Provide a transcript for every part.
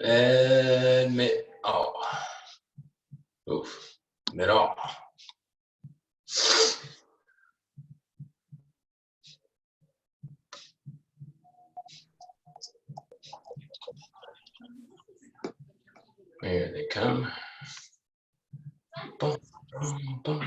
And mid, oh, oof, middle. Here they come. Boom, boom, boom.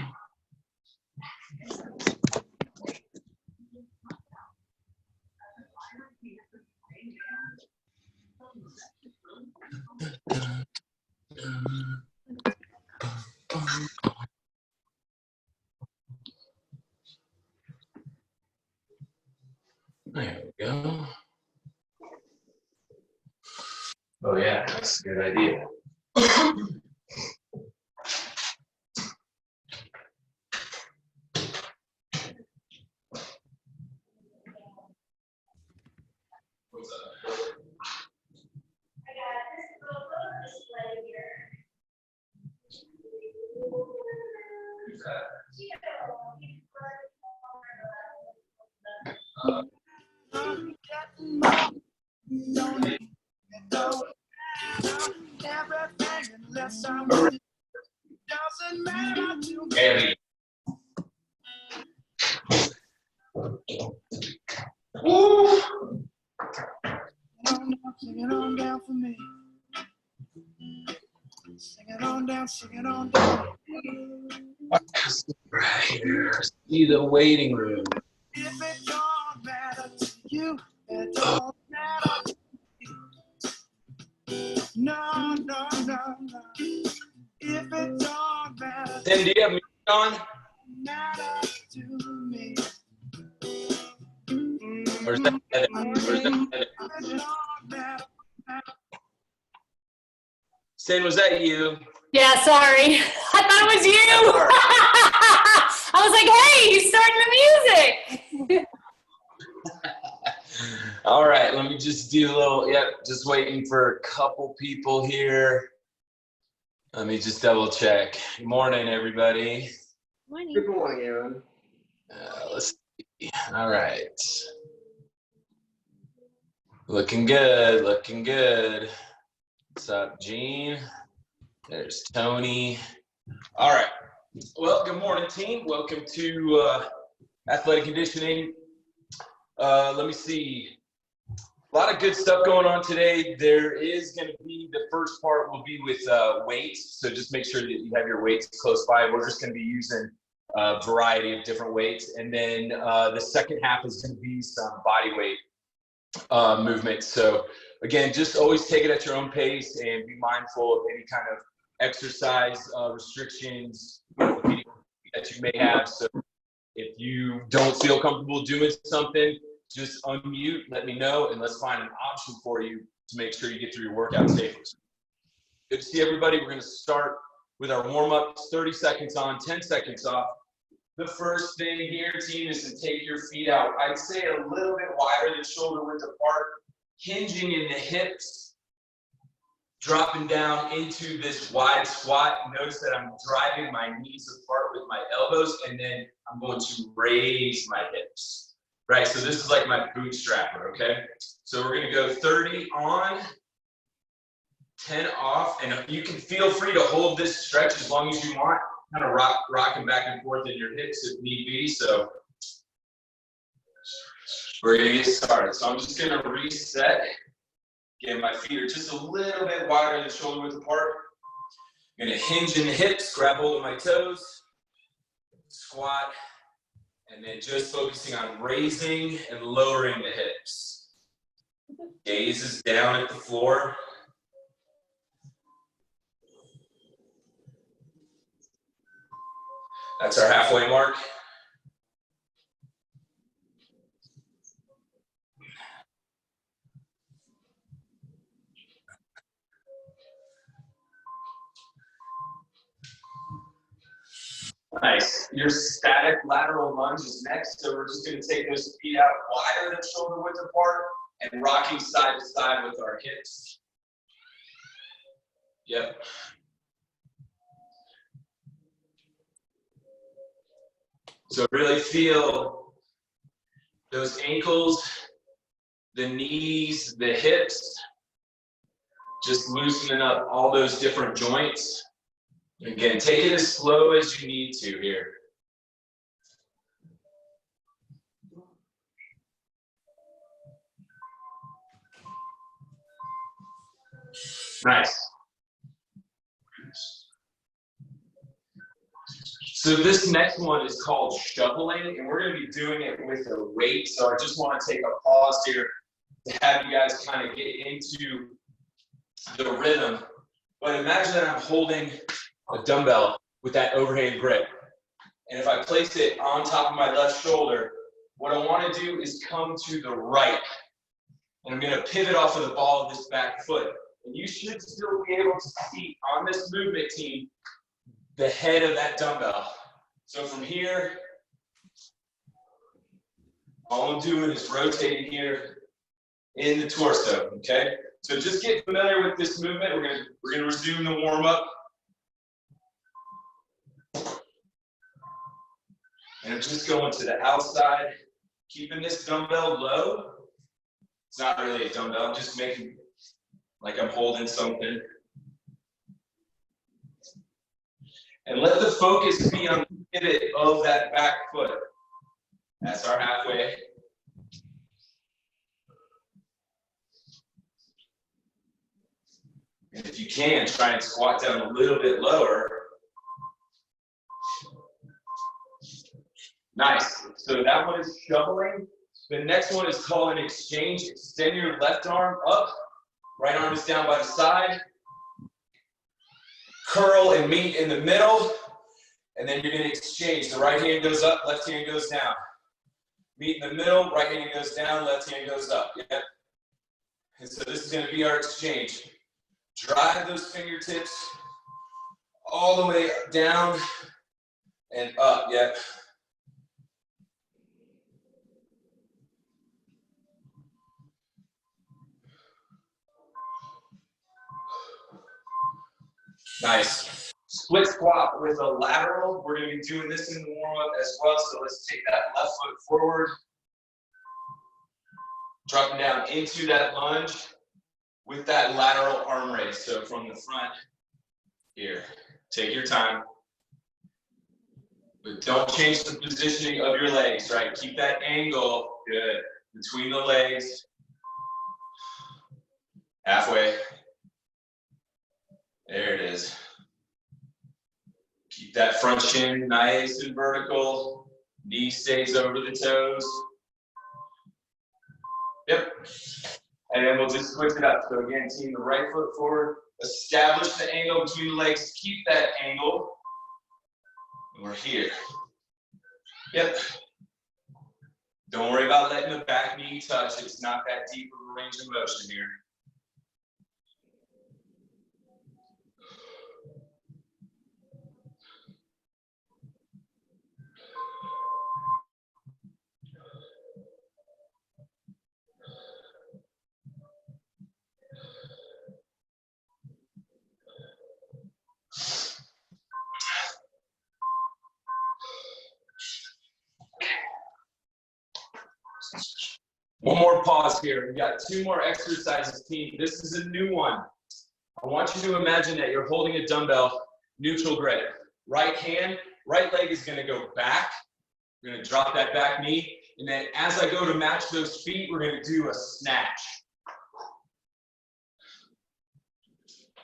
There we go. Oh yeah, that's a good idea. What's up? I got this little photo display here. Heavy. Woo! Sing it on down for me. Sing it on down, sing it on down. Right here. See the waiting room. If it don't matter to you, it don't matter to me. No, no, no, no. If it don't matter. Then do you have music on? Matter to me. Where's that edit? Where's that edit? Sin, was that you? Yeah, sorry. I thought it was you. I was like, hey, he's starting the music. All right, let me just do a little, just waiting for a couple people here. Let me just double check. Good morning, everybody. Morning. Good morning, Aaron. Let's see. All right. Looking good, looking good. What's up, Gene? There's Tony. All right. Well, good morning, team. Welcome to Athletic Conditioning. Let me see. A lot of good stuff going on today. There is going to be, the first part will be with weights. So just make sure that you have your weights close by. We're just going to be using a variety of different weights. And then the second half is going to be some body weight movement. So again, just always take it at your own pace and be mindful of any kind of exercise restrictions that you may have. So if you don't feel comfortable doing something, just unmute, let me know, and let's find an option for you to make sure you get through your workout safely. Good to see everybody. We're going to start with our warm-ups, 30 seconds on, 10 seconds off. The first thing here, team, is to take your feet out. I'd say a little bit wider than shoulder width apart, hinging in the hips, dropping down into this wide squat. Notice that I'm driving my knees apart with my elbows, and then I'm going to raise my hips. Right, so this is like my bootstrapper, okay? So we're gonna go 30 on, 10 off, and you can feel free to hold this stretch as long as you want, kind of rocking back and forth in your hips if need be. So we're gonna get started. So I'm just gonna reset. Again, my feet are just a little bit wider than shoulder width apart. I'm gonna hinge in the hips, grab hold of my toes, squat, and then just focusing on raising and lowering the hips. Gaze is down at the floor. That's our halfway mark. Nice. Your static lateral lunge is next. So we're just going to take those feet out wider than shoulder width apart and rocking side to side with our hips. Yep. So really feel those ankles, the knees, the hips Just loosening up all those different joints. Again, take it as slow as you need to here. Nice. So this next one is called shoveling, and we're going to be doing it with a weight. So I just want to take a pause here to have you guys kind of get into the rhythm. But imagine that I'm holding a dumbbell with that overhand grip. And if I place it on top of my left shoulder, what I want to do is come to the right. And I'm going to pivot off of the ball of this back foot. And you should still be able to see on this movement, team, the head of that dumbbell. So from here, all I'm doing is rotating here in the torso, okay? So just get familiar with this movement. We're gonna resume the warm-up. And I'm just going to the outside, keeping this dumbbell low. It's not really a dumbbell, I'm just making like I'm holding something. And let the focus be on the pivot of that back foot. That's our halfway. And if you can, try and squat down a little bit lower. Nice. So that one is shoveling. The next one is called an exchange. Extend your left arm up. Right arm is down by the side. Curl and meet in the middle, and then you're going to exchange. The right hand goes up, left hand goes down. Meet in the middle, right hand goes down, left hand goes up. Yep. And so this is going to be our exchange. Drive those fingertips all the way down and up. Yep. Nice. Split squat with a lateral. We're going to be doing this in the warm-up as well. So let's take that left foot forward. Dropping down into that lunge with that lateral arm raise. So from the front here. Take your time. But don't change the positioning of your legs, right? Keep that angle good between the legs. Halfway. There it is. Keep that front shin nice and vertical. Knee stays over the toes. Yep. And then we'll just switch it up. So again, team the right foot forward. Establish the angle between the legs. Keep that angle. And we're here. Yep. Don't worry about letting the back knee touch. It's not that deep of a range of motion here. One more pause here. We got two more exercises, team. This is a new one. I want you to imagine that you're holding a dumbbell, neutral grip. Right hand, right leg is going to go back. We're going to drop that back knee. And then as I go to match those feet, we're going to do a snatch.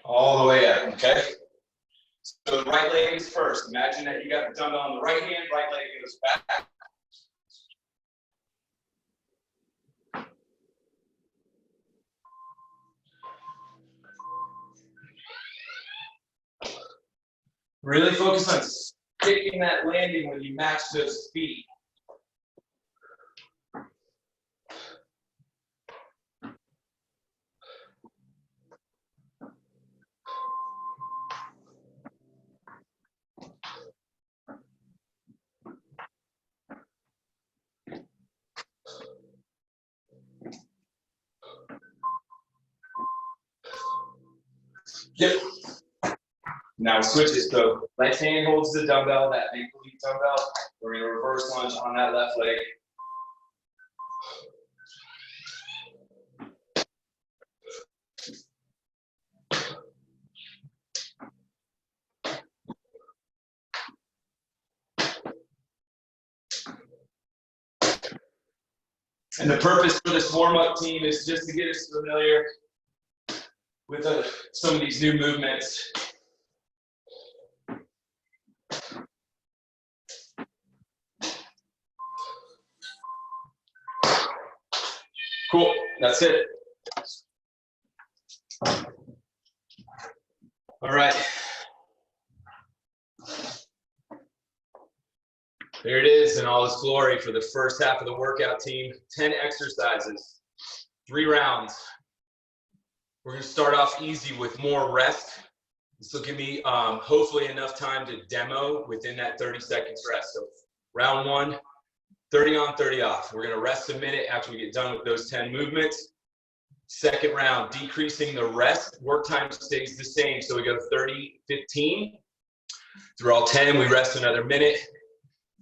All the way up, okay? So the right leg is first. Imagine that you got the dumbbell on the right hand, right leg goes back. Really focus on sticking that landing when you match those feet. Yep. Now switch it. So left hand holds the dumbbell, that big lead dumbbell. We're going to reverse lunge on that left leg. And the purpose for this warm-up team is just to get us familiar with some of these new movements. Cool, that's it. All right. There it is in all its glory for the first half of the workout team. 10 exercises, 3 rounds. We're gonna start off easy with more rest. This will give me hopefully enough time to demo within that 30 seconds rest. So round 1, 30 on, 30 off. We're gonna rest a minute after we get done with those 10 movements. Second round, decreasing the rest. Work time stays the same. So we go 30, 15. Through all 10, we rest another minute.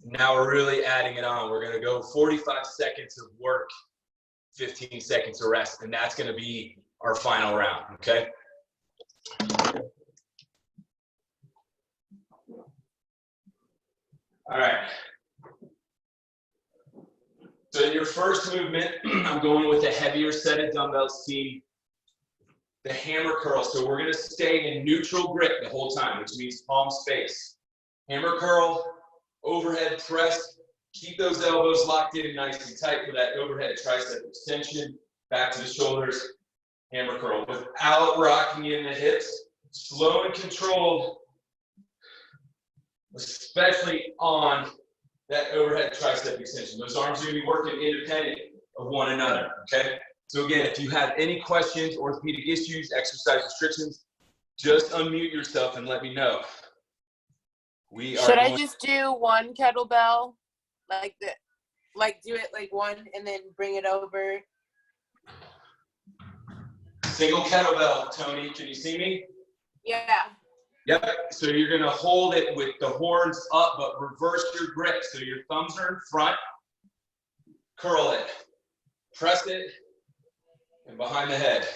Now we're really adding it on. We're gonna go 45 seconds of work, 15 seconds of rest, and that's gonna be our final round, okay? All right. So in your first movement, I'm going with a heavier set of dumbbells, team. The hammer curl. So we're gonna stay in neutral grip the whole time, which means palm space. Hammer curl, overhead press. Keep those elbows locked in nice and tight for that overhead tricep extension. Back to the shoulders, hammer curl. Without rocking in the hips, slow and controlled, especially on that overhead tricep extension. Those arms are gonna be working independent of one another, okay? So again, if you have any questions, orthopedic issues, exercise restrictions, just unmute yourself and let me know. Should I just do one kettlebell, like do it like one and then bring it over? Single kettlebell, Tony, can you see me? Yeah. Yep, so you're gonna hold it with the horns up, but reverse your grip. So your thumbs are in front, curl it, press it, and behind the head,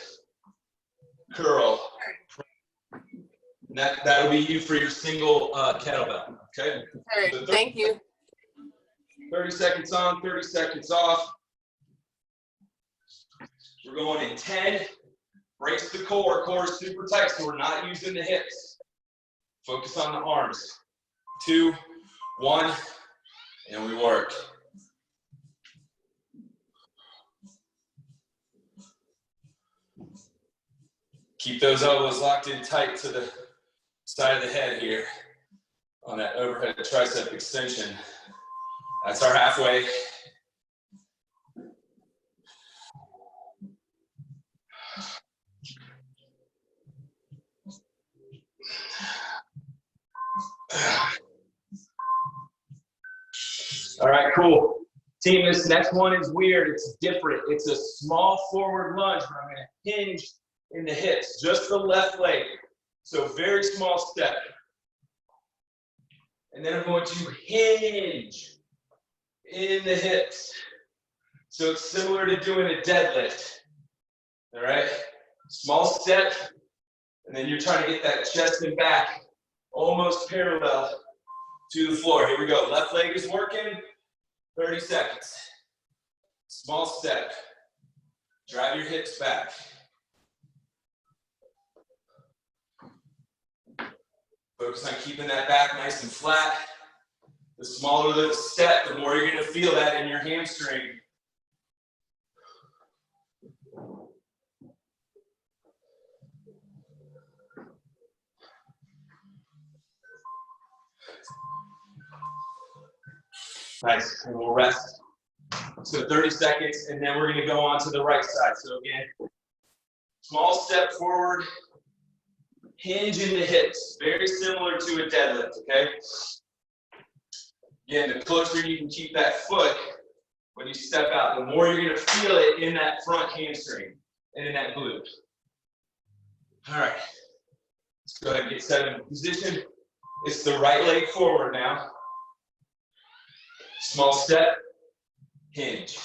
curl. And that'll be you for your single kettlebell, okay? All right, so thank you. 30 seconds on, 30 seconds off. We're going in 10. Brace the core. Core is super tight, so we're not using the hips. Focus on the arms. 2, 1, and we work. Keep those elbows locked in tight to the side of the head here on that overhead tricep extension. That's our halfway. All right, cool. Team, this next one is weird. It's different. It's a small forward lunge, but I'm going to hinge in the hips, just the left leg. So very small step. And then I'm going to hinge in the hips. So it's similar to doing a deadlift. All right? Small step, and then you're trying to get that chest and back almost parallel to the floor. Here we go. Left leg is working. 30 seconds. Small step. Drive your hips back. Focus on keeping that back nice and flat. The smaller the step, the more you're going to feel that in your hamstring. Nice, and we'll rest. So 30 seconds, and then we're going to go on to the right side. So again, small step forward, hinge in the hips, very similar to a deadlift, okay? Again, the closer you can keep that foot when you step out, the more you're going to feel it in that front hamstring and in that glute. All right, let's go ahead and get set in position. It's the right leg forward now. Small step, hinge.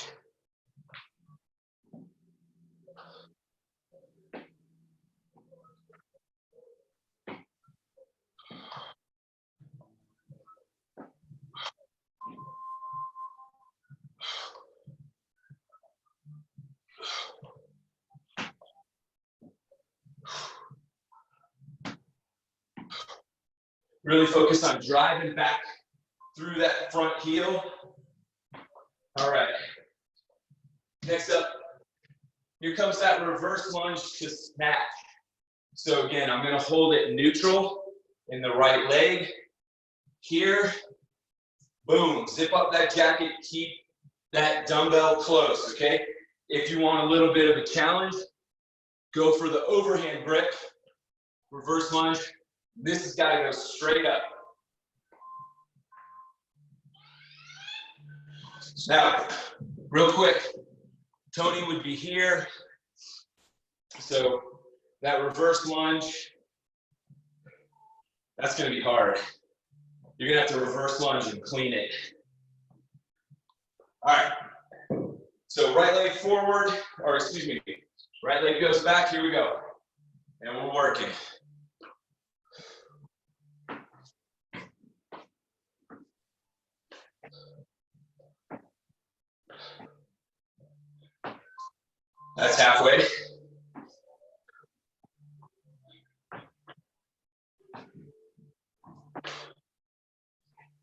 Really focus on driving back through that front heel. All right. Next up, here comes that reverse lunge to snatch. So again, I'm gonna hold it neutral in the right leg. Here, boom, zip up that jacket, keep that dumbbell close, okay? If you want a little bit of a challenge, go for the overhand grip, reverse lunge. This has gotta go straight up. Now, real quick, Tony would be here. So that reverse lunge, that's gonna be hard. You're gonna have to reverse lunge and clean it. All right, so right leg forward, or excuse me, right leg goes back, here we go. And we're working. That's halfway.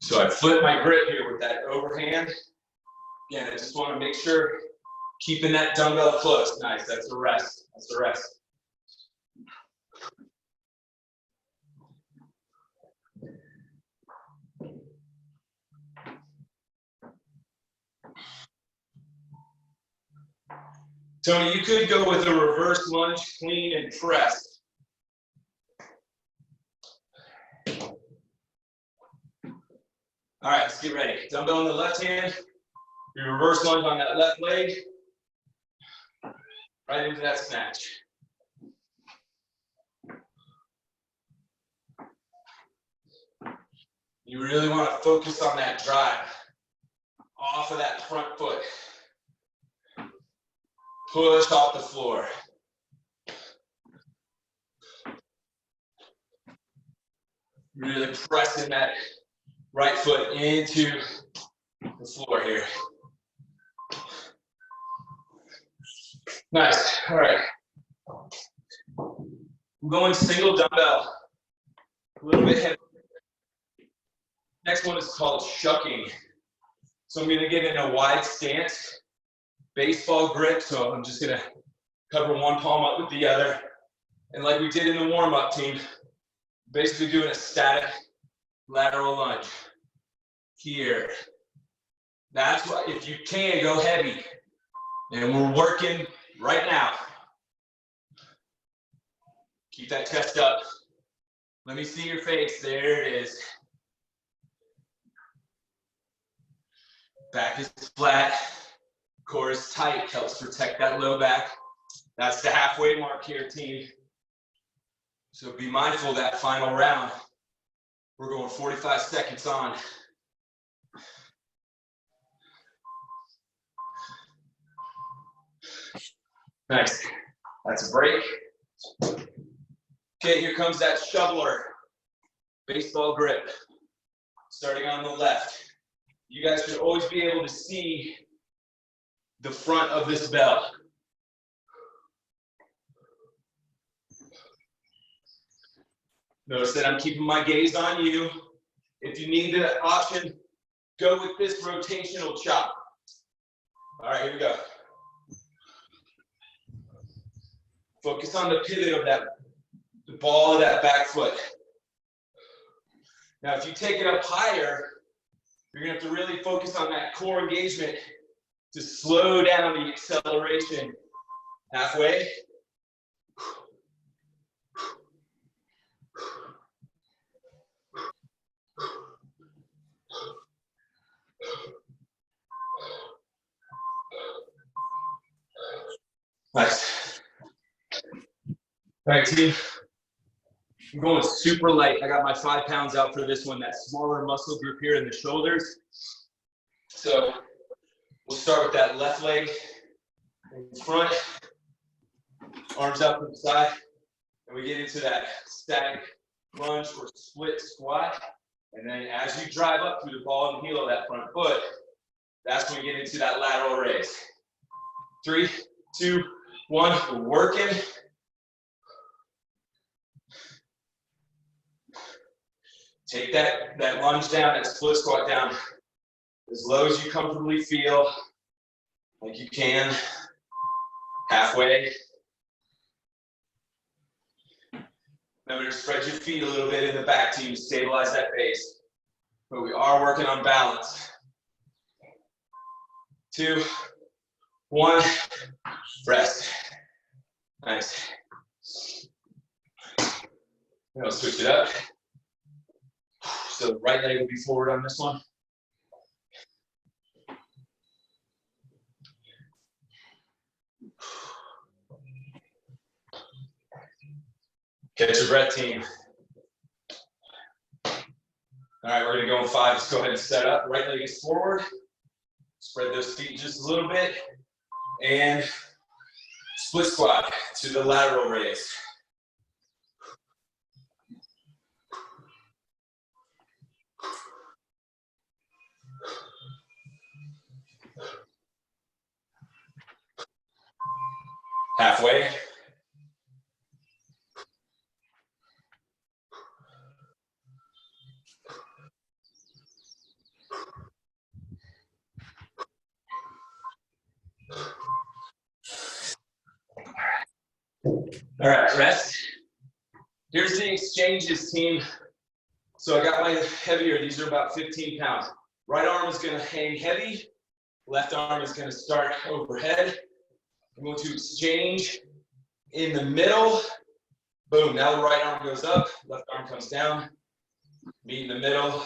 So I flip my grip here with that overhand. Again, I just want to make sure keeping that dumbbell close. Nice, that's the rest. That's the rest. Tony, you could go with a reverse lunge, clean, and press. All right, let's get ready. Dumbbell in the left hand. You reverse lunge on that left leg. Right into that snatch. You really want to focus on that drive off of that front foot. Push off the floor. Really pressing that right foot into the floor here. Nice. All right. I'm going single dumbbell. A little bit heavy. Next one is called shucking. So I'm going to get in a wide stance, baseball grip. So I'm just going to cover one palm up with the other. And like we did in the warm-up team, basically doing a static lateral lunge. Here. That's why, if you can, go heavy. And we're working right now. Keep that chest up. Let me see your face. There it is. Back is flat. Core is tight. Helps protect that low back. That's the halfway mark here, team. So be mindful of that final round. We're going 45 seconds on. Nice. That's a break. Okay, here comes that shoveler. Baseball grip. Starting on the left. You guys should always be able to see the front of this bell. Notice that I'm keeping my gaze on you. If you need the option, go with this rotational chop. All right, here we go. Focus on the pivot of that, the ball of that back foot. Now, if you take it up higher, you're gonna have to really focus on that core engagement to slow down the acceleration. Halfway. Nice. All right, team. I'm going super light. I got my 5 pounds out for this one, that smaller muscle group here in the shoulders. So we'll start with that left leg in front, arms out to the side, and we get into that static lunge or split squat. And then as you drive up through the ball and heel of that front foot, that's when we get into that lateral raise. 3, 2, 1, we're working. Take that lunge down, that split squat down as low as you comfortably feel, like you can, halfway. Remember to spread your feet a little bit in the back to stabilize that base. But we are working on balance. 2, 1, rest. Nice. Now switch it up. So the right leg will be forward on this one. Catch your breath, team. All right, we're gonna go in 5. Just go ahead and set up. Right leg is forward. Spread those feet just a little bit. And split squat to the lateral raise. Halfway. All right, rest. Here's the exchanges, team. So I got my heavier. These are about 15 pounds. Right arm is going to hang heavy. Left arm is going to start overhead. I'm going to exchange in the middle. Boom, now the right arm goes up, left arm comes down. Meet in the middle.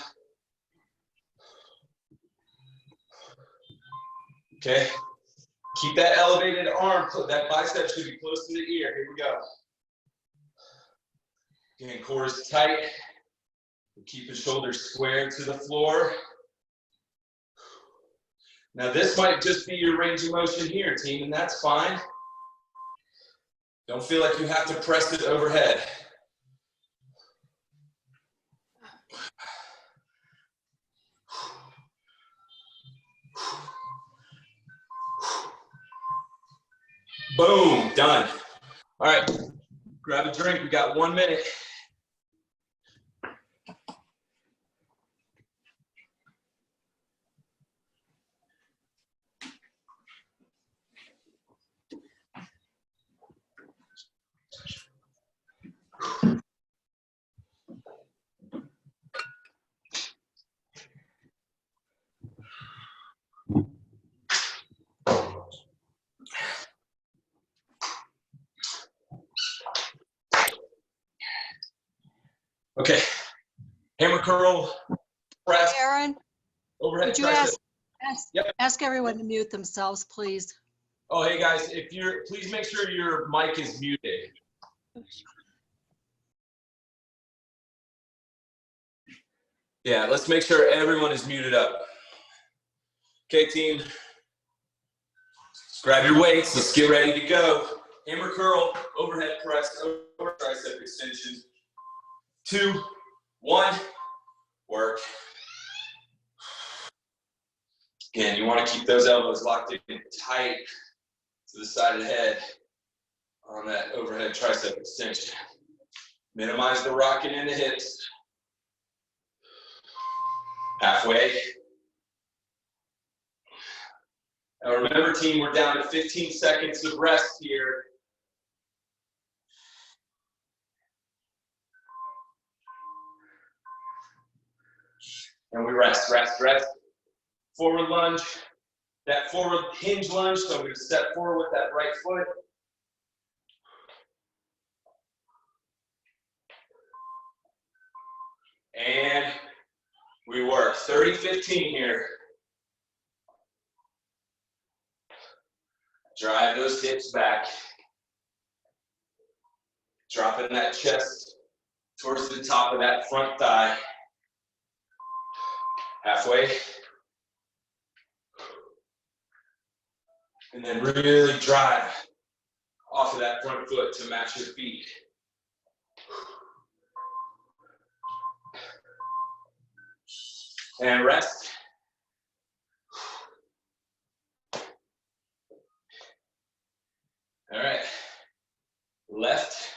Okay, keep that elevated arm, that bicep should be close to the ear. Here we go. Again, core is tight. Keep the shoulders squared to the floor. Now this might just be your range of motion here, team, and that's fine. Don't feel like you have to press it overhead. Boom, done. All right, grab a drink. We got 1 minute. Okay, hammer curl, press, Aaron, overhead would you press. ask everyone to mute themselves, please? Oh, hey guys, please make sure your mic is muted. Yeah, let's make sure everyone is muted up. Okay, team. Grab your weights, let's get ready to go. Hammer curl, overhead press, over tricep extension. 2, 1, work. Again, you want to keep those elbows locked in tight to the side of the head on that overhead tricep extension. Minimize the rocking in the hips. Halfway. Now remember, team, we're down to 15 seconds of rest here. And we rest, rest, rest. Forward lunge. That forward hinge lunge, so I'm going to step forward with that right foot. And we work 30-15 here. Drive those hips back. Dropping that chest towards the top of that front thigh. Halfway. And then really drive off of that front foot to match your feet. And rest. All right. Left.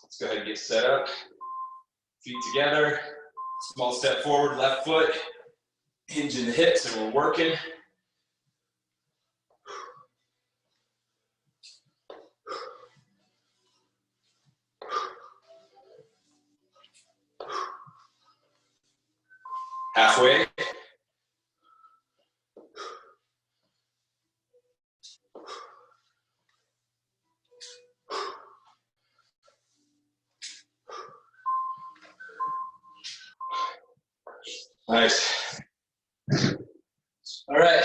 Let's go ahead and get set up. Feet together. Small step forward, left foot, hinge in the hips, and we're working. Halfway. Nice. All right.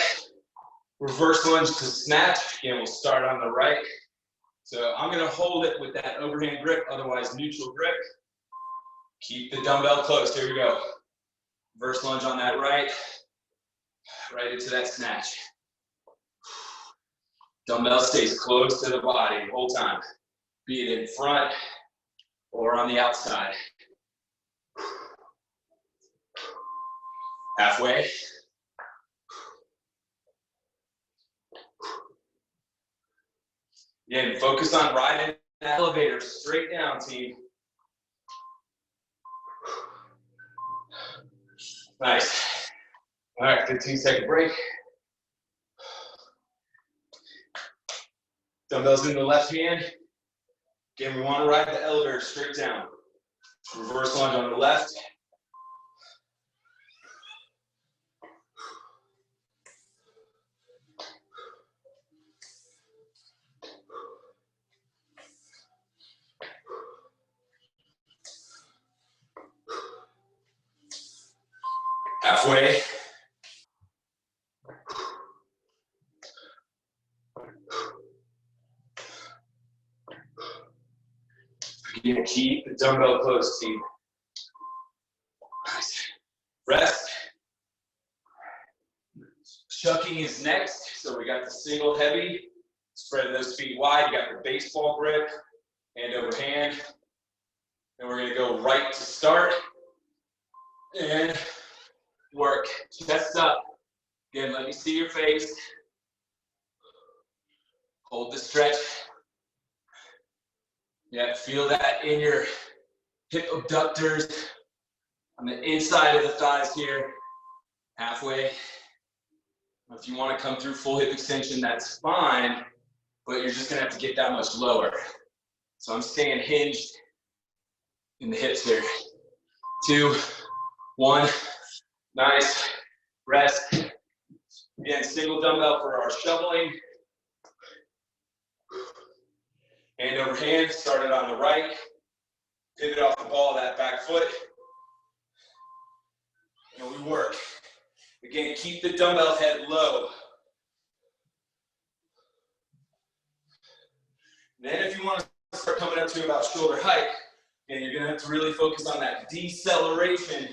Reverse lunge to snatch. Again, we'll start on the right. So I'm going to hold it with that overhand grip, otherwise neutral grip. Keep the dumbbell close. Here we go. Reverse lunge on that right into that snatch. Dumbbell stays close to the body the whole time, be it in front or on the outside. Halfway. Again, focus on riding the elevator straight down, team. Nice. All right, 15-second break. Dumbbells in the left hand. Again, we want to ride the elevator straight down. Reverse lunge on the left. Halfway. Again, keep the dumbbell close, team. Nice. Rest. Chucking is next. So we got the single heavy. Spread those feet wide. You got the baseball grip, hand over hand. And we're going to go right to start. And work. Chest up. Again, let me see your face. Hold the stretch. Yeah, feel that in your hip abductors on the inside of the thighs here. Halfway. If you want to come through full hip extension, that's fine, but you're just going to have to get that much lower. So I'm staying hinged in the hips here. 2, 1. Nice. Rest. Again, single dumbbell for our shoveling. Hand over hand, started on the right. Pivot off the ball of that back foot. And we work. Again, keep the dumbbell head low. Then if you want to start coming up to about shoulder height, and you're going to have to really focus on that deceleration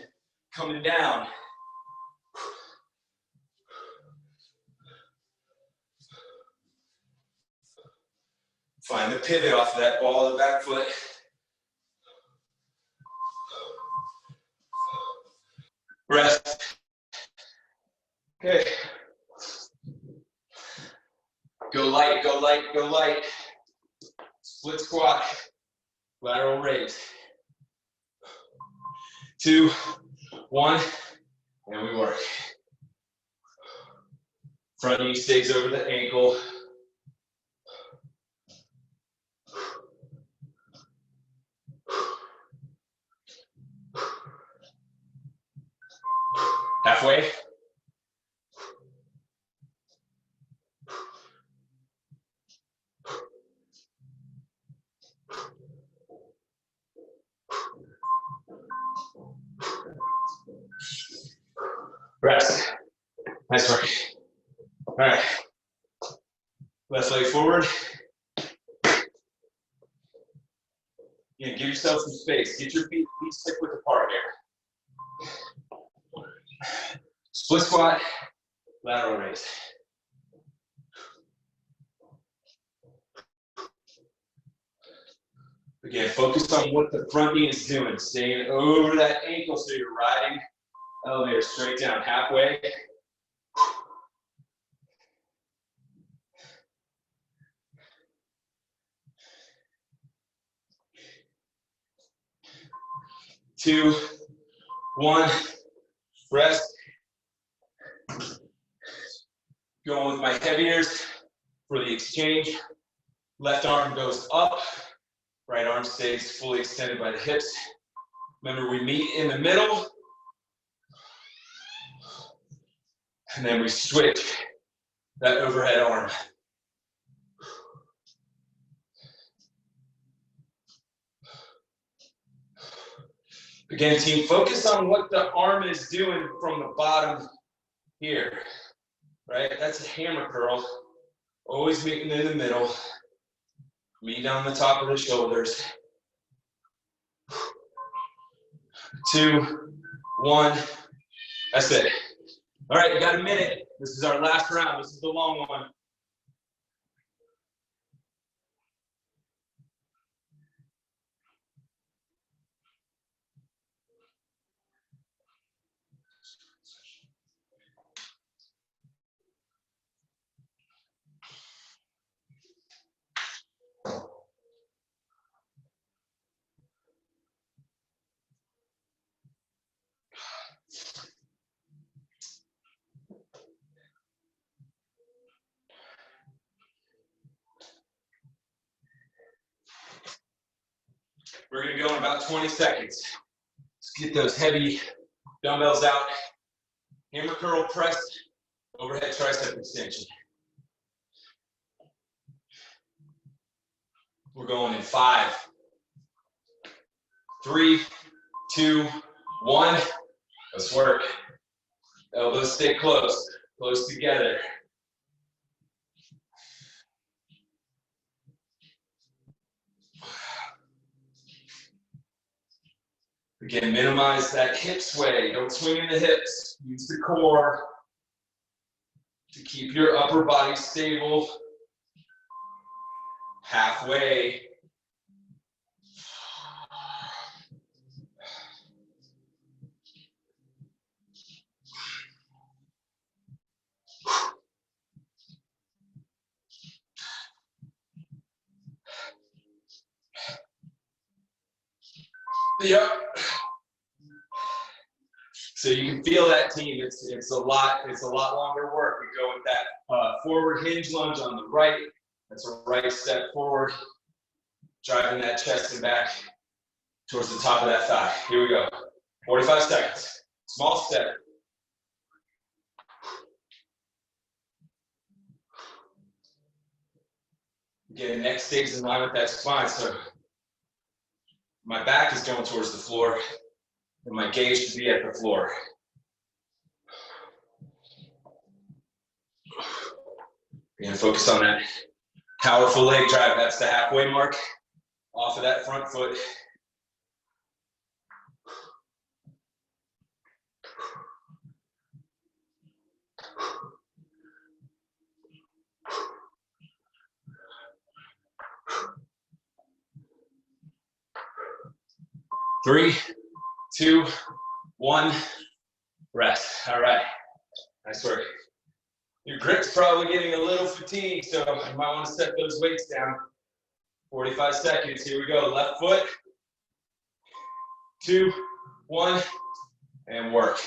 coming down. Find the pivot off of that ball of the back foot. Rest. Okay. Go light, go light, go light. Split squat, lateral raise. 2, 1, and we work. Front knee stays over the ankle. Halfway. Rest. Nice work. All right. Left leg forward. Again, give yourself some space. Get your feet stick width apart here. Split squat, lateral raise. Again, focus on what the front knee is doing. Staying over that ankle so you're riding elevator straight down. Halfway. Two, 1, rest. Going with my heaviers for the exchange. Left arm goes up, right arm stays fully extended by the hips. Remember, we meet in the middle, and then we switch that overhead arm. Again, team, focus on what the arm is doing from the bottom here, right? That's a hammer curl. Always meeting in the middle. Meet on the top of the shoulders. 2, 1. That's it. All right, you got a minute. This is our last round. This is the long one. We're gonna go in about 20 seconds. Let's get those heavy dumbbells out. Hammer curl press, overhead tricep extension. We're going in 5, 3, 2, 1. Let's work. Elbows stay close, close together. Again, minimize that hip sway. Don't swing in the hips. Use the core to keep your upper body stable. Halfway. Yep. So you can feel that, team. It's a lot longer work. We go with that forward hinge lunge on the right. That's a right step forward, driving that chest and back towards the top of that thigh. Here we go. 45 seconds. Small step. Again, neck stays in line with that spine. So my back is going towards the floor, and my gaze should be at the floor. Again, focus on that powerful leg drive. That's the halfway mark off of that front foot. Three, 2, 1, rest. All right, nice work. Your grip's probably getting a little fatigued, so you might want to set those weights down. 45 seconds, here we go. Left foot, 2, 1, and work.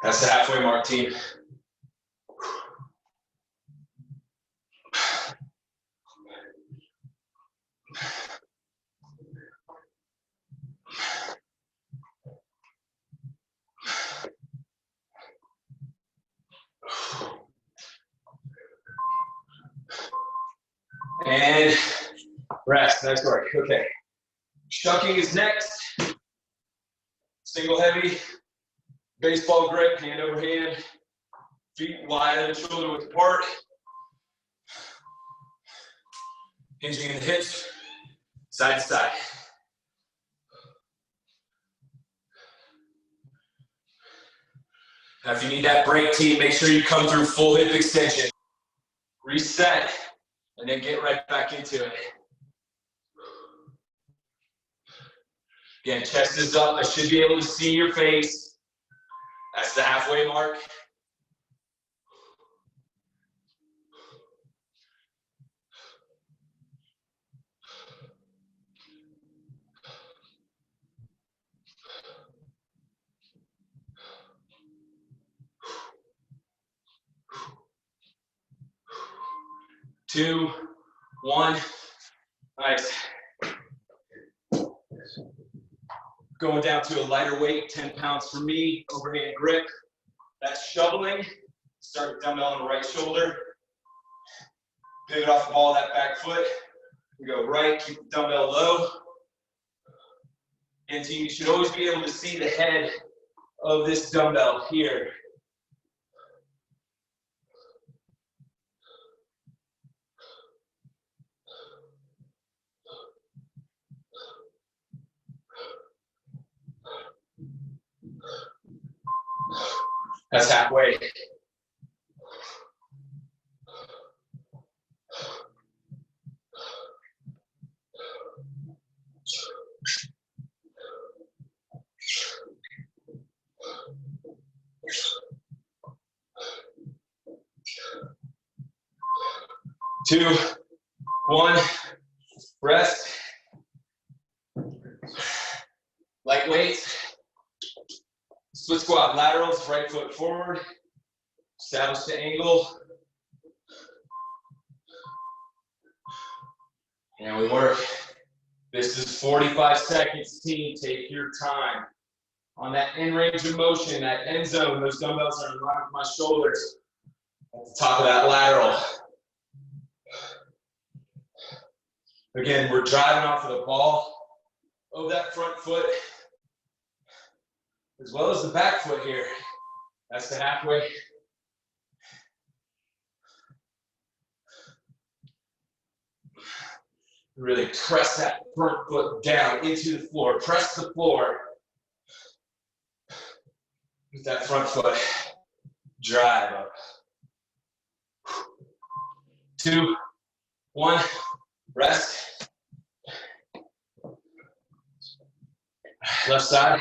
That's the halfway mark, team. And rest, nice work, okay. Shucking is next. Single heavy, baseball grip, hand over hand, feet wide and shoulder width apart. Hinging in the hips, side to side. Now if you need that break, team, make sure you come through full hip extension. Reset And then get right back into it. Again, chest is up. I should be able to see your face. That's the halfway mark. Two, one, nice. Going down to a lighter weight, 10 pounds for me, overhand grip. That's shoveling. Start with dumbbell on the right shoulder. Pivot off the ball of that back foot. We go right, keep the dumbbell low. And team, you should always be able to see the head of this dumbbell here. That's halfway. Two, one, rest. Light weights. Split squat, laterals, right foot forward. Establish the angle. And we work. This is 45 seconds, team. Take your time. On that end range of motion, that end zone, those dumbbells are in line with my shoulders. At the top of that lateral. Again, we're driving off of the ball of that front foot, as well as the back foot here. That's the halfway. Really press that front foot down into the floor. Press the floor with that front foot. Drive up. 2, 1, rest. Left side.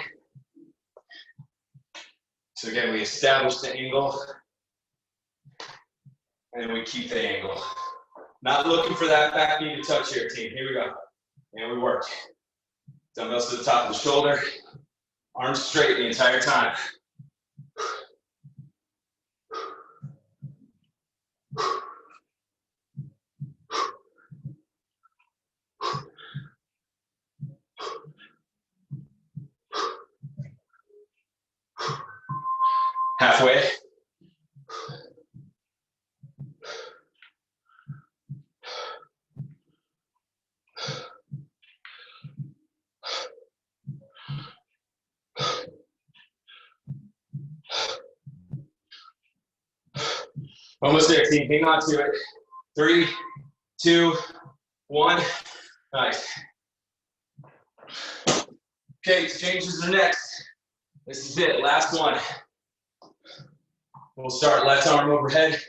So again, we establish the angle, and then we keep the angle. Not looking for that back knee to touch here, team. Here we go. And we work. Dumbbells to the top of the shoulder. Arms straight the entire time. Halfway. Almost there, team. Hang on to it. 3, 2, 1. Nice. Okay, exchanges are next. This is it. Last one. We'll start left arm overhead,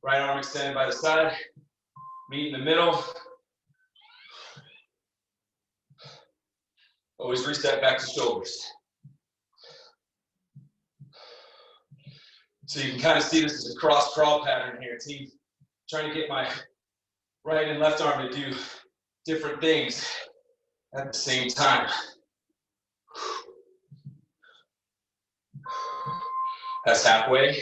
right arm extended by the side, meet in the middle. Always reset back to shoulders. So you can kind of see this as a cross crawl pattern here, team. Trying to get my right and left arm to do different things at the same time. That's halfway.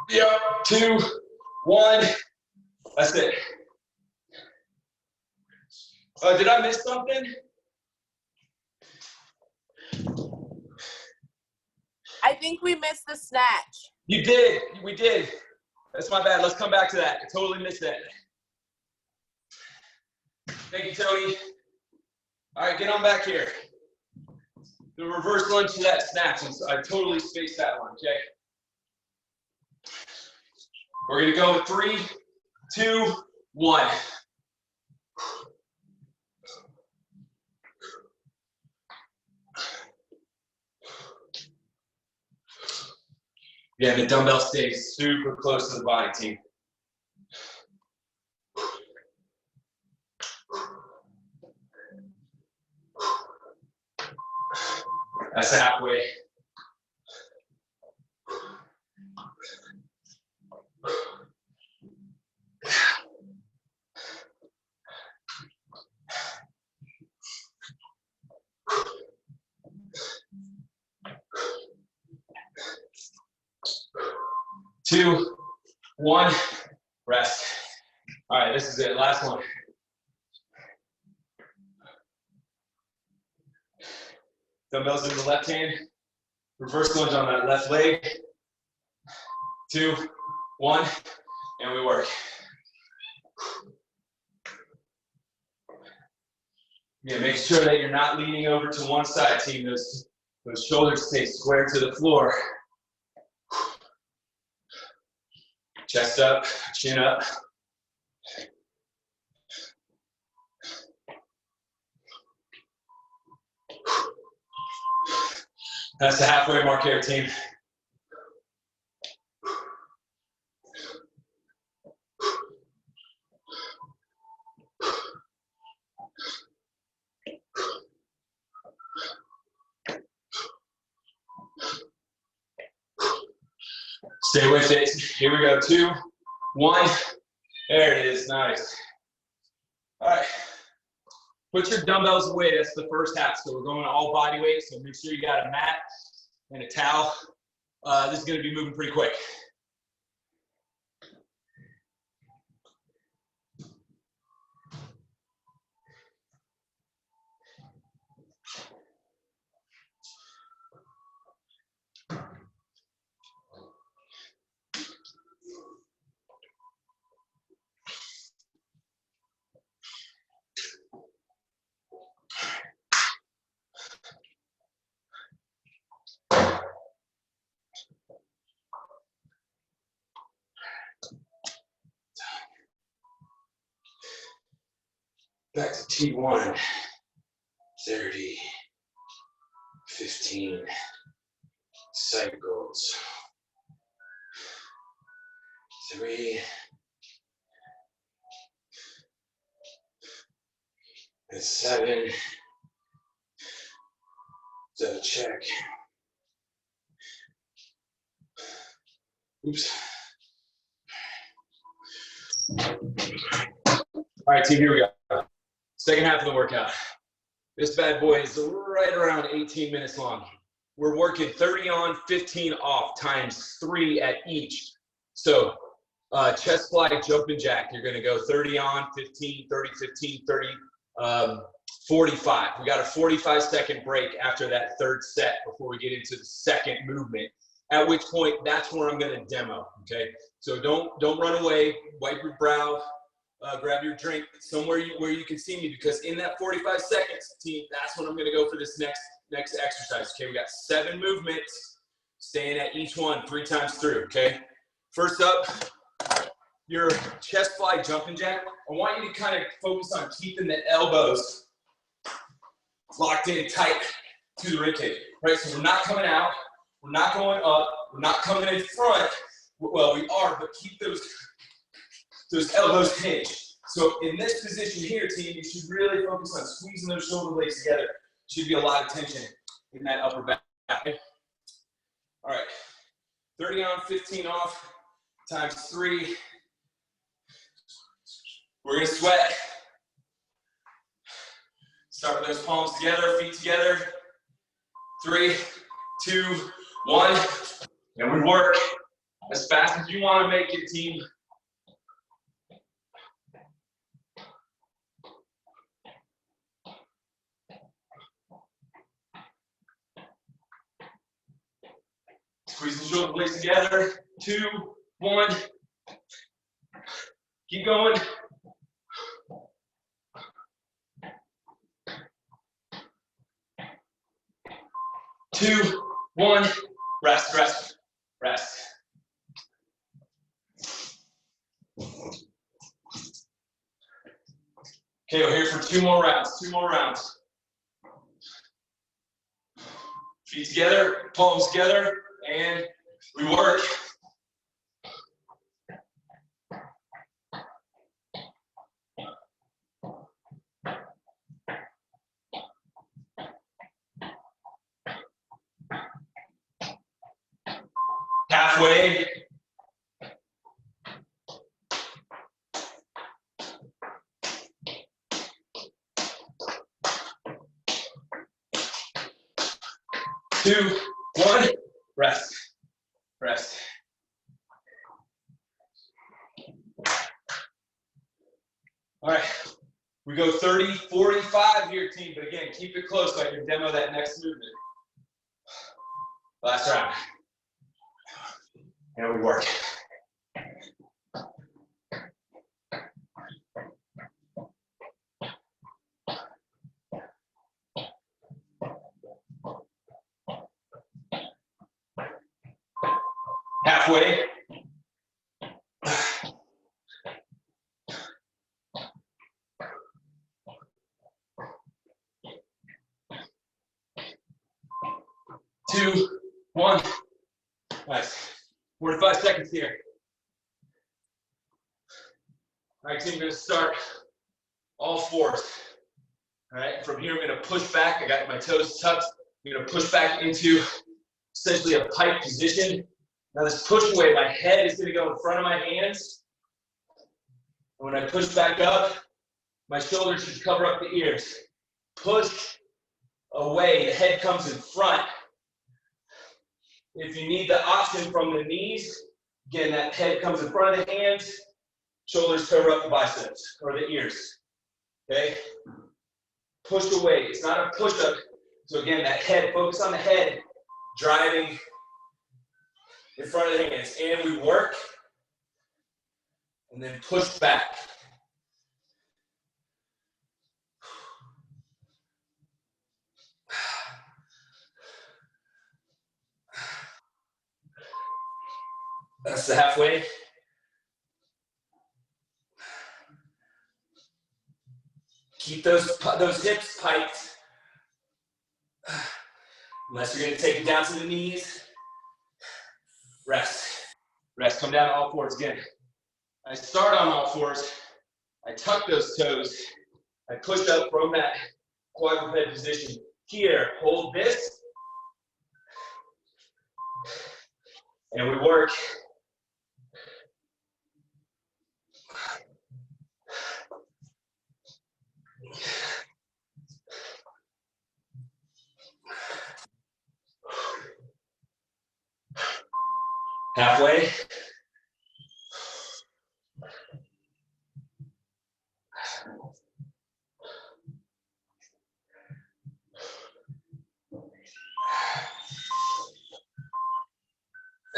Yep, 2, 1. That's it. Did I miss something? I think we missed the snatch. You did. We did. That's my bad. Let's come back to that. I totally missed that. Thank you, Tony. All right, get on back here. The reverse lunge to that snatch. I totally spaced that one, okay? We're gonna go with 3, 2, 1. Yeah, the dumbbell stays super close to the body, team. That's halfway. Two, 1, rest. All right, this is it, last one. Dumbbells in the left hand, reverse lunge on that left leg. 2, 1, and we work. Yeah, make sure that you're not leaning over to one side, team. Those shoulders stay square to the floor. Chest up, chin up. That's the halfway mark here, team. Stay with it. Here we go. 2, 1. There it is. Nice. All right. Put your dumbbells away. That's the first half. So we're going all body weight. So make sure you got a mat and a towel. This is going to be moving pretty quick. Back to T1, 30, 15 cycles. 3, and 7, so check. Oops. All right, team, here we go. Second half of the workout. This bad boy is right around 18 minutes long. We're working 30 on, 15 off times 3 at each. So chest fly, jumping jack. You're gonna go 30 on, 15, 30, 15, 30, 45. We got a 45-second break after that third set before we get into the second movement, at which point that's where I'm gonna demo, okay? So don't run away, wipe your brow, grab your drink somewhere where you can see me, because in that 45 seconds, team, that's when I'm gonna go for this next exercise, okay? We got 7 movements, staying at each one 3 times through, okay? First up, your chest fly jumping jack. I want you to kind of focus on keeping the elbows locked in tight to the rib cage, right? So we're not coming out, we're not going up, we're not coming in front. Well, we are, but keep those elbows hinged. So in this position here, team, you should really focus on squeezing those shoulder blades together. Should be a lot of tension in that upper back. Okay? All right, 30 on, 15 off, times 3. We're gonna sweat. Start with those palms together, feet together. 3, 2, 1, and we work as fast as you want to make it, team. Squeeze the shoulder blades together. 2, 1. Keep going. Two, 1. Rest, rest, rest. Okay, we're here for 2 more rounds, 2 more rounds. Feet together, palms together, and we work. Halfway. Two, one, rest, rest. All right, we go 30, 45 here, team, but again, keep it close so I can demo that next movement. Last round. And we work. Halfway. Two, one. Nice. 45 seconds here. All right, team, I'm gonna start all fours. All right, from here, I'm gonna push back. I got my toes tucked. I'm gonna push back into essentially a pike position. Now this push away, my head is gonna go in front of my hands. And when I push back up, my shoulders should cover up the ears. Push away, the head comes in front. If you need the option from the knees, again, that head comes in front of the hands, shoulders cover up the biceps or the ears, okay? Push away, it's not a push-up. So again, that head, focus on the head, driving in front of the hands. And we work, and then push back. That's the halfway. Keep those hips piked. Unless you're gonna take it down to the knees. Rest. Rest, come down to all fours again. I start on all fours. I tuck those toes. I push up from that quadruped position. Here, hold this. And we work. Halfway.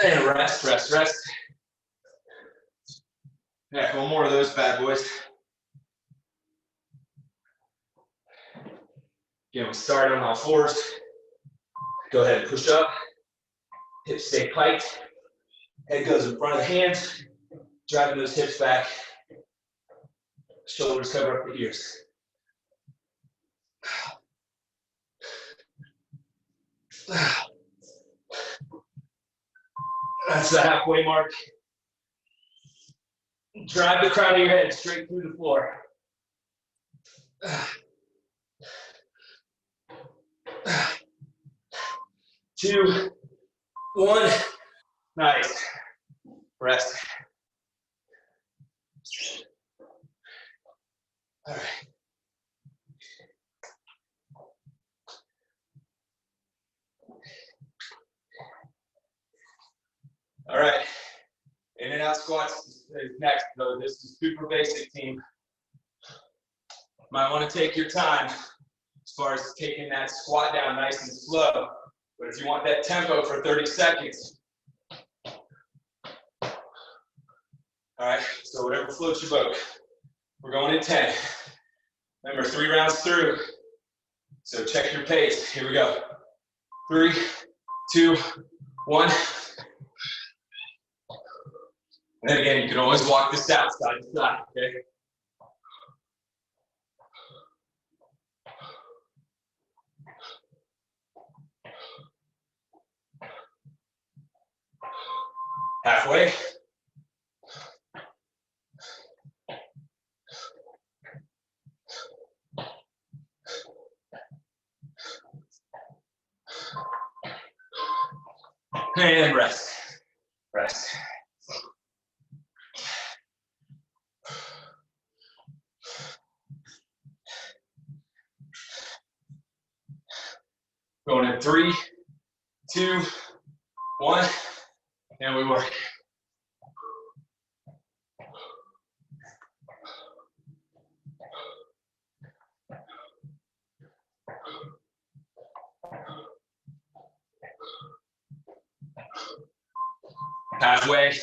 And rest, rest, rest. Yeah, one more of those bad boys. Again, we start on all fours. Go ahead and push up. Hips stay piked. Head goes in front of the hands. Driving those hips back. Shoulders cover up the ears. That's the halfway mark. Drive the crown of your head straight through the floor. 2, 1. Nice. Rest. All right. All right. In and out squats is next, though. This is super basic, team. Might want to take your time as far as taking that squat down nice and slow. But if you want that tempo for 30 seconds. All right, so whatever floats your boat. We're going in 10. Remember, 3 rounds through. So check your pace. Here we go. 3, 2, 1. And then again, you can always walk this out side to side, okay? Halfway. And rest. Rest. Going in 3, 2, 1, and we work. Halfway.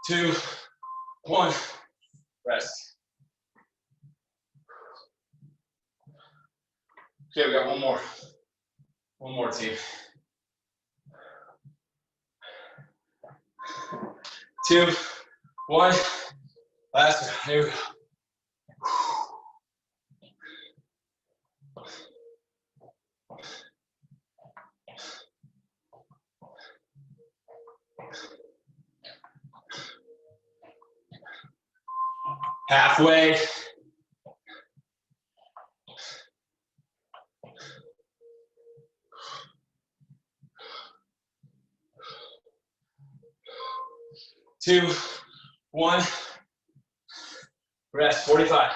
Two, one, rest. Okay, we got one more. One more, team. 2, 1, last one. Here we go. Halfway. Two, one, rest, 45.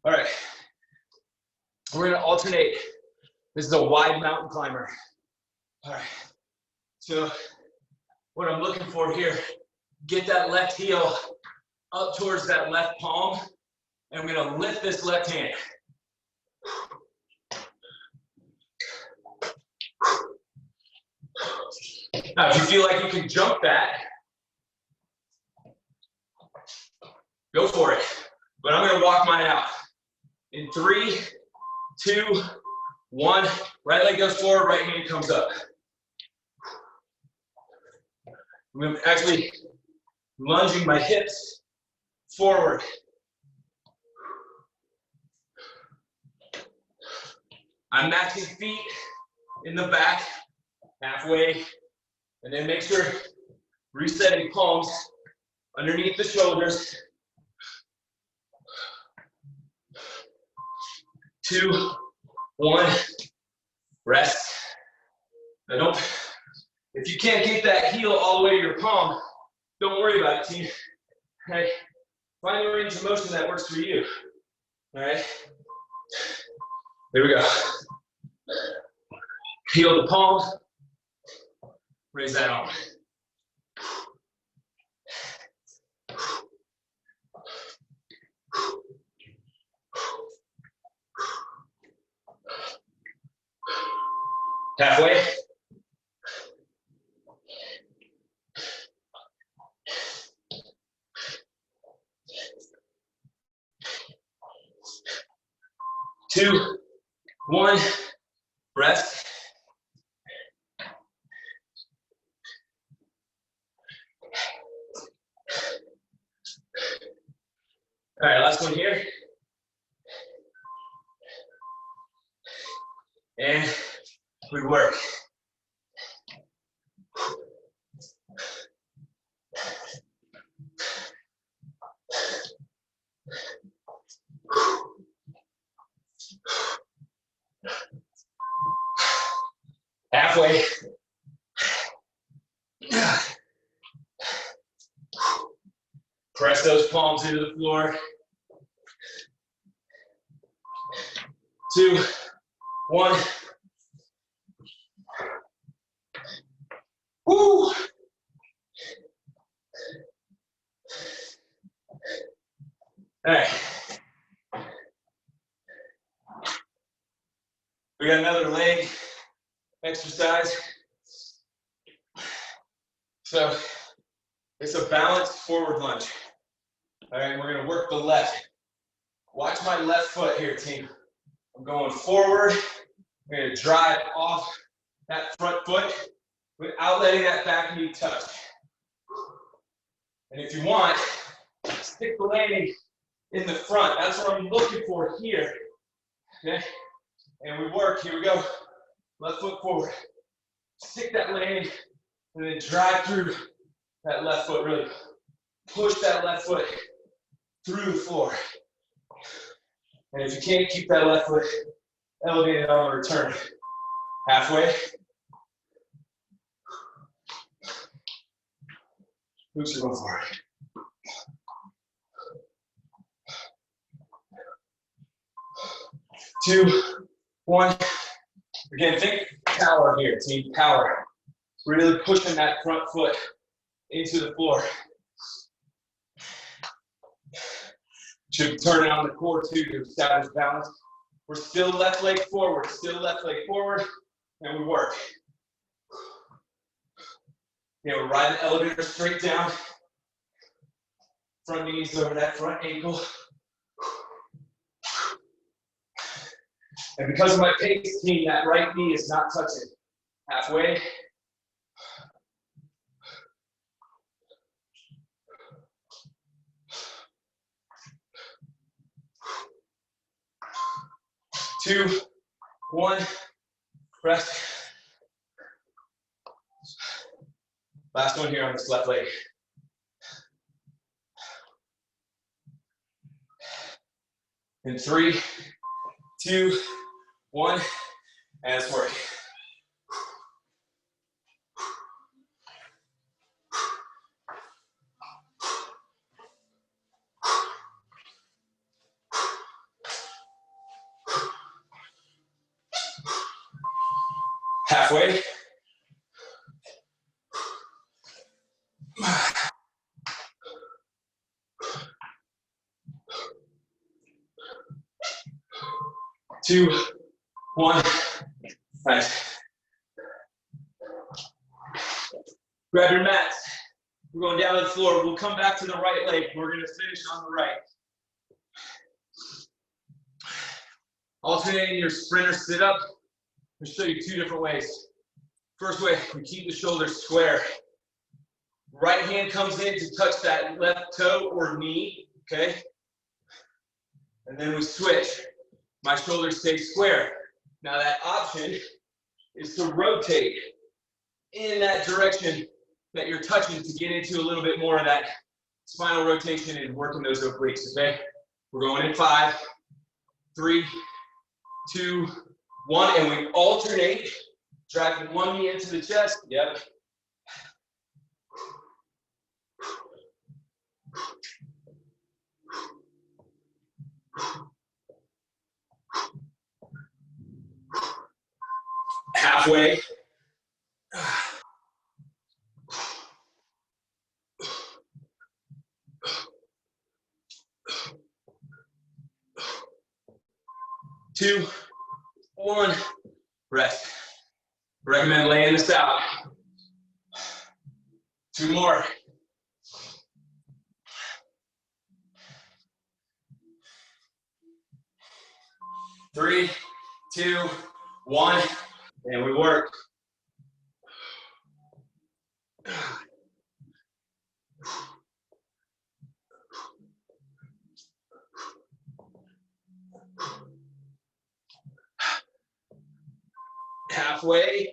All right, we're gonna alternate. This is a wide mountain climber. All right, so what I'm looking for here, get that left heel up towards that left palm, and I'm gonna lift this left hand. Now, if you feel like you can jump that, go for it. But I'm gonna walk mine out. In 3, 2, 1, right leg goes forward, right hand comes up. I'm actually lunging my hips forward. I'm matching feet in the back, halfway, and then make sure resetting palms underneath the shoulders. 2, 1, rest. Now if you can't get that heel all the way to your palm, don't worry about it, team. Okay, find a range of motion that works for you. All right, there we go. Heel to palm, raise that arm. Halfway. Two, one, rest. All right, last one here. And we work. Halfway. Press those palms into the floor. 2, 1. Woo! All right. We got another leg exercise. So it's a balanced forward lunge. All right, we're gonna work the left. Watch my left foot here, team. I'm going forward. I'm gonna drive off that front foot without letting that back knee touch. And if you want, stick the landing in the front. That's what I'm looking for here. Okay? And we work. Here we go. Left foot forward. Stick that landing and then drive through that left foot. Really push that left foot through the floor. And if you can't keep that left foot elevated on the return, halfway. Glutes are going forward. 2, 1. Again, think power here, team, power. Really pushing that front foot into the floor. Should turn it on the core too to establish balance. We're still left leg forward, and we work. Yeah, we're riding the elevator straight down. Front knees over that front ankle. And because of my pace, team, that right knee is not touching. Halfway. Two, 1, rest. Last one here on this left leg. In 3, 2, 1, and it's working. Halfway. Two, 1, nice. Grab your mats. We're going down to the floor. We'll come back to the right leg. We're going to finish on the right. Alternating your sprinter sit up. I'll show you 2 different ways. First way, we keep the shoulders square. Right hand comes in to touch that left toe or knee, okay? And then we switch. My shoulders stay square. Now that option is to rotate in that direction that you're touching to get into a little bit more of that spinal rotation and working those obliques, okay? We're going in 5, 3, 2, 1, and we alternate, dragging one knee into the chest. Yep. Halfway. Two, 1, rest. Recommend laying this out. 2 more. Three, 2, 1, and we work. Halfway.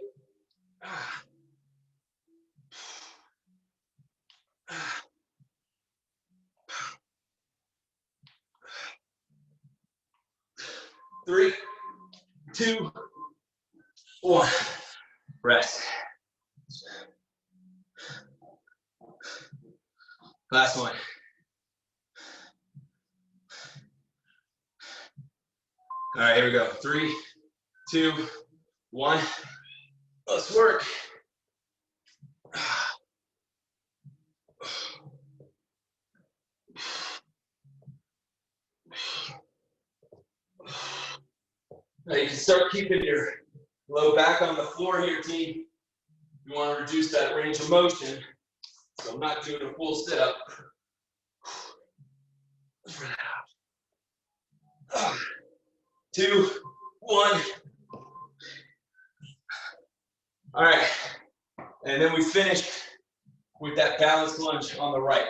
3, 2, 1, rest. Last one. All right, here we go. 3, 2, 1. Let's work. Now you can start keeping your low back on the floor here, team. You want to reduce that range of motion. So I'm not doing a full sit-up. 2, 1. And then we finish with that balanced lunge on the right.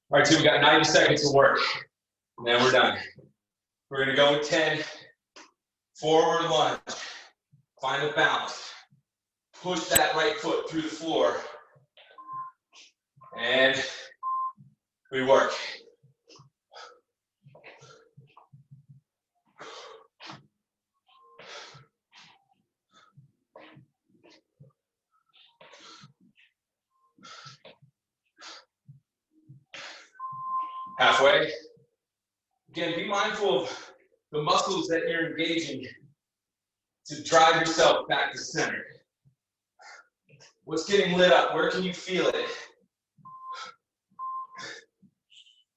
All right, so we got 90 seconds of work, and then we're done. We're gonna go with 10, forward lunge, find the balance, push that right foot through the floor, and we work. Halfway. Again, be mindful of the muscles that you're engaging to drive yourself back to center. What's getting lit up? Where can you feel it?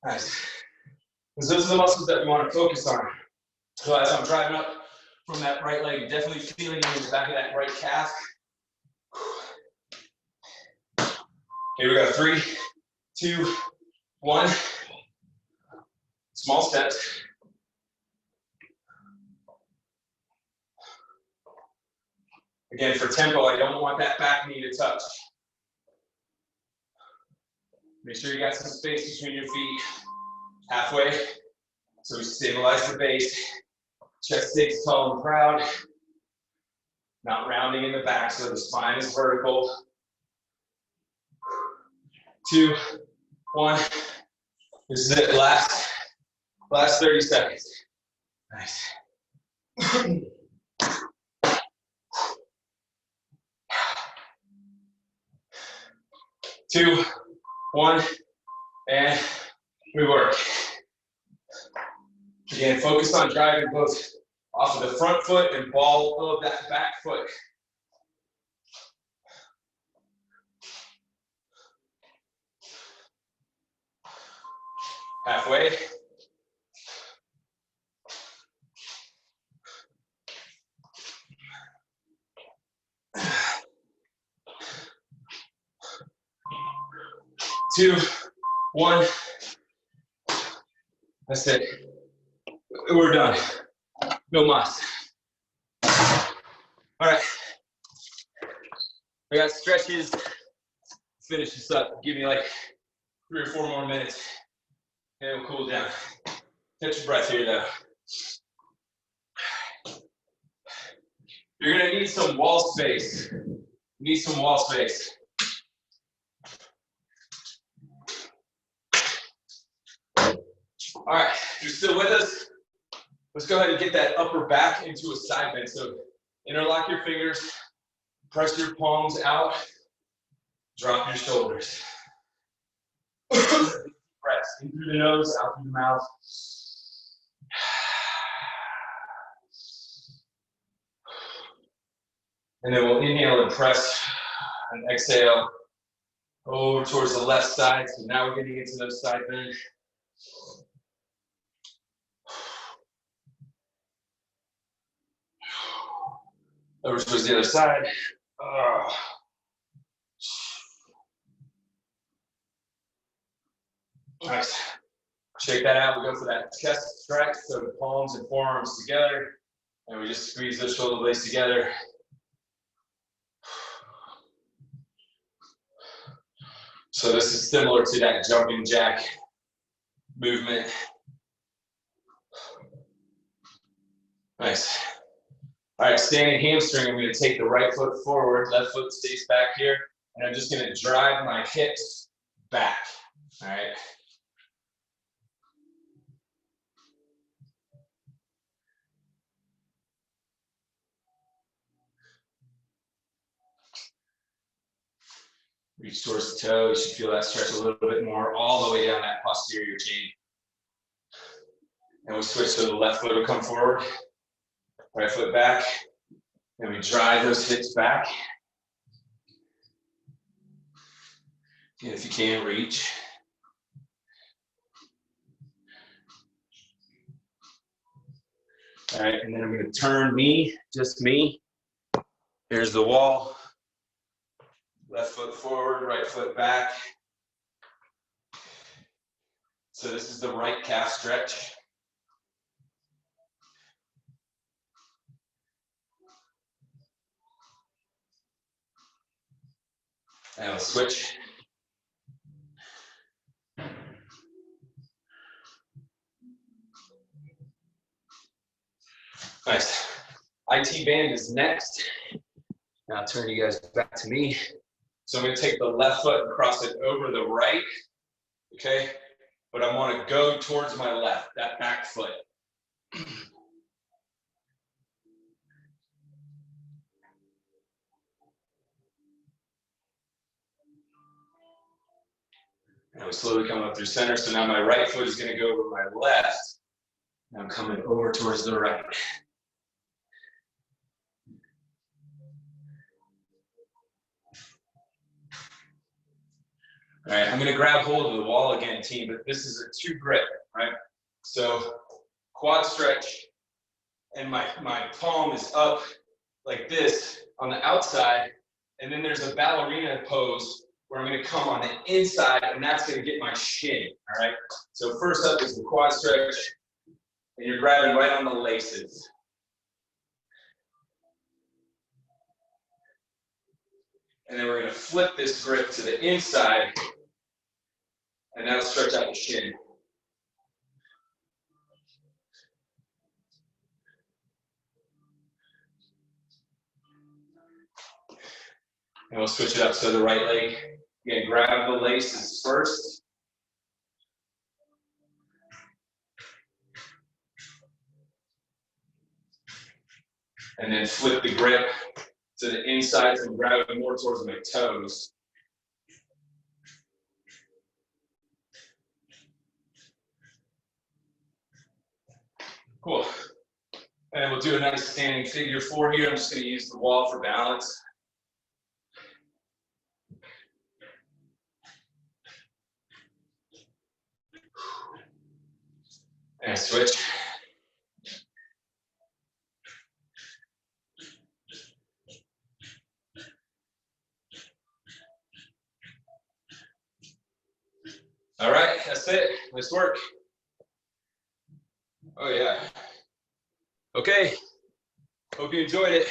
Nice. Because those are the muscles that we want to focus on. So as I'm driving up from that right leg, definitely feeling it in the back of that right calf. Here we go. 3, 2, 1. Small steps. Again, for tempo, I don't want that back knee to touch. Make sure you got some space between your feet. Halfway. So we stabilize the base. Chest stays tall and proud. Not rounding in the back, so the spine is vertical. 2, 1. This is it. Last 30 seconds. Nice. 2, 1, and we work. Again, focus on driving both off of the front foot and ball of that back foot. Halfway. Two, 1. That's it. We're done. No mas. All right. I got stretches. Finish this up. Give me like 3 or 4 more minutes. And we'll cool down. Catch your breath here though. You're gonna need some wall space. You need some wall space. All right, if you're still with us, let's go ahead and get that upper back into a side bend. So interlock your fingers, press your palms out, drop your shoulders. Press in through the nose, out through the mouth. And then we'll inhale and press and exhale over towards the left side. So now we're getting into those side bends. Over towards the other side. Nice. Shake that out. We go for that chest stretch. So the palms and forearms together. And we just squeeze those shoulder blades together. So this is similar to that jumping jack movement. Nice. All right, standing hamstring, I'm going to take the right foot forward, left foot stays back here, and I'm just going to drive my hips back. All right. Reach towards the toe. You should feel that stretch a little bit more, all the way down that posterior chain. And we switch so the left foot will come forward, right foot back, and we drive those hips back. And if you can, reach. All right, and then I'm gonna turn me, just me. Here's the wall. Left foot forward, right foot back. So this is the right calf stretch. And I'll switch. Nice. IT band is next. Now I'll turn you guys back to me. So I'm gonna take the left foot and cross it over the right, okay? But I wanna go towards my left, that back foot. And we slowly come up through center. So now my right foot is gonna go over my left. And I'm coming over towards the right. All right, I'm gonna grab hold of the wall again, team, but this is a 2 grip, right? So quad stretch, and my palm is up like this on the outside, and then there's a ballerina pose where I'm gonna come on the inside, and that's gonna get my shin, all right? So first up is the quad stretch, and you're grabbing right on the laces. And then we're gonna flip this grip to the inside, and that'll stretch out the shin. And we'll switch it up. So the right leg, again, grab the laces first. And then flip the grip to the inside, so I'm grabbing more towards my toes. Cool. And we'll do a nice standing figure 4 here. I'm just going to use the wall for balance. And switch. All right, that's it. Nice work. Oh yeah. Okay. Hope you enjoyed it.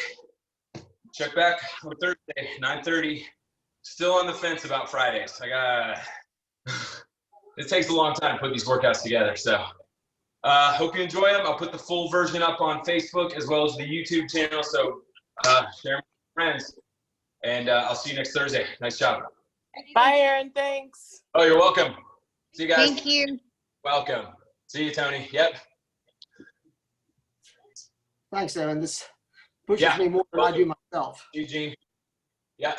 Check back on Thursday, 9:30. Still on the fence about Fridays. It takes a long time to put these workouts together. So hope you enjoy them. I'll put the full version up on Facebook as well as the YouTube channel. So share with friends. And I'll see you next Thursday. Nice job. Bye, Aaron. Thanks. Oh, you're welcome. See you guys. Thank you. Welcome. See you, Tony. Yep. Thanks, Aaron. This pushes me more than I do myself. Eugene. Yeah.